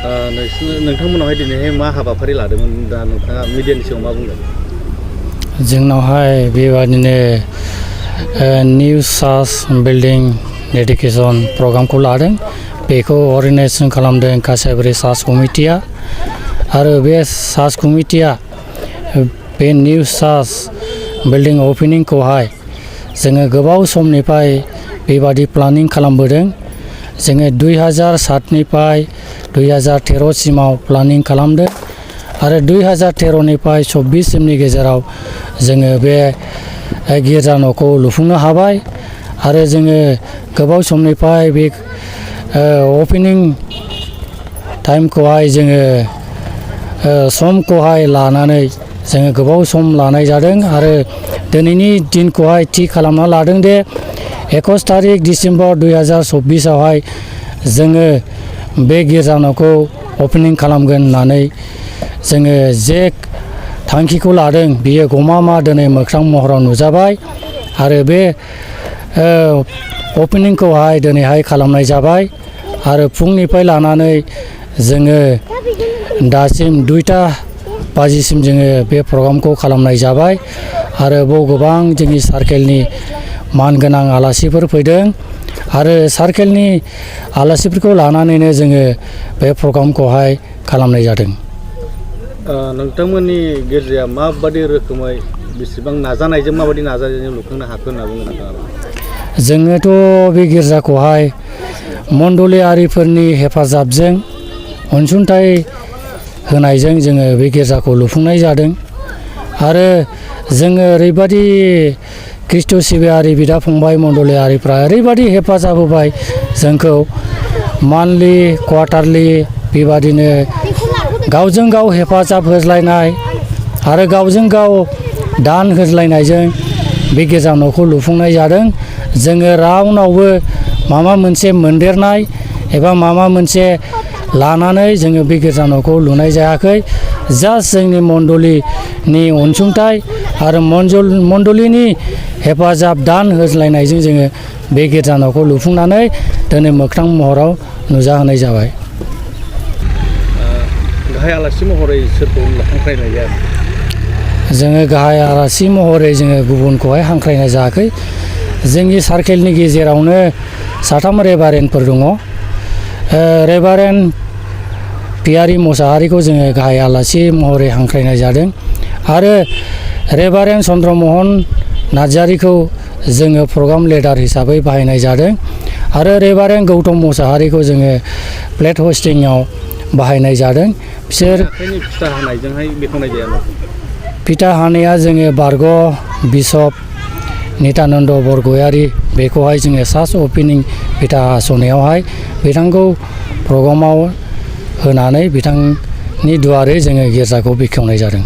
नोंथांमोनावहाय दिनैहाय मा हाबाफारि लादोंमोन दा नोंथाङा मिडियानि सिगाङाव मा बुंगोन? जोंनावहाय बेबादिनो निउ चार्च बिल्डिं डेडिकेसन प्रग्रामखौ लादों। बेखौ अर्गेनाइजेसन खालामदों कासाइबारि चार्च कमिटिया आरो बे चार्च कमिटिया बे निउ चार्च बिल्डिं अपेनिंखौहाय जोङो गोबाव समनिफ्राय बेबादि प्लानिं खालामबोदों। जोङो 2007निफ्राय 2013 सिमाव प्लानिं खालामदों आरो 2013निफ्राय 24 सिमनि गेजेराव जोङो बे गिर्जा न'खौ लुफुंनो हाबाय आरो जोङो गोबाव समनिफ्राय बे अपेनिं टाइमखौहाय जोङो समखौहाय लानानै जोङो गोबाव सम लानाय जादों आरो दिनैनि दिनखौहाय थि खालामना लादों दे 21 तारिख डिसेम्बर 2024आवहाय जोङो बे गिर्जा न'खौ अपेनिं खालामगोन होननानै जोङो जे थांखिखौ लादों बियो गमामा दिनै मोख्रां महराव नुजाबाय आरो बे अपेनिंखौहाय दिनैहाय खालामनाय जाबाय आरो फुंनिफ्राय लानानै जोङो दासिम 2टा बाजिसिम जोङो बे प्रग्रामखौ खालामनाय जाबाय आरो बेयाव गोबां जोंनि सार्केलनि मानगोनां आलासिफोर फैदों आरो सार्केलनि आलासिफोरखौ लानानैनो जोङो बे प्रग्रामखौहाय खालामनाय जादों। नोंथांमोननि गिर्जाया माबादि रोखोमै बेसेबां नाजानायजों माबादि नाजानायजों लुफुंनो हाखो होनना बुङो नोंथाङा? जोङोथ' बे गिर्जाखौहाय मण्डलियारिफोरनि हेफाजाबजों अनसुंथाइ होनायजों जोङो बे गिर्जाखौ लुफुंनाय जादों आरो जोङो ओरैबादि ख्रिस्ट' सिबियारि बिदा फंबाय मण्डलियारिफ्रा ओरैबादि हेफाजाब होबाय जोंखौ मान्थलि क्वार्टारलि बेबादिनो गावजों गाव हेफाजाब होज्लायनाय आरो गावजों गाव दान होज्लायनायजों बे गिर्जा न'खौ लुफुंनाय जादों। जोङो रावनावबो माबा मोनसे मोनदेरनाय एबा माबा मोनसे लानानै जोङो बे गिर्जा न'खौ लुनाय जायाखै। जास्ट जोंनि मण्डलिनि अनसुंथाइ आरो मण्डलिनि हेफाजाब दान होज्लायनायजों जोङो बे गिर्जा न'खौ लुफुंनानै दिनै मोख्रां महराव नुजाहोनाय जाबाय। गाहाय आलासि महरै सोरखौ हांख्रायनाय जायाखै? जोङो गाहाय आलासि महरै जोङो गुबुनखौहाय हांख्रायनाय जायाखै। जोंनि सार्केलनि गेजेरावनो 3 रेभारेन्डफोर दङ। रेभारेन्ड पियारि मोसाहारिखौ जोङो गाहाय आलासि महरै हांख्रायनाय जादों आरो रेभारेन्ड चन्द्रमहन नार्जारिखौ जोङो प्रग्राम लिडार हिसाबै बाहायनाय जादों आरो रेभारेन्ड गौतम मोसाहारिखौ जोङो प्लेट हस्टिंआव बाहायनाय जादों। बिसोर फिथा हानायजोंहाय बेखेवनाय जाया? फिथा हानाया जोङो बारग' बिशप नित्यानन्द बरगयारि बेखौहाय जोङो चार्च अपेनिं फिथा हास'नायावहाय बिथांखौ प्रग्रामाव होनानै बिथांनि दुवारै जोङो गिर्जाखौ बेखेवनाय जादों।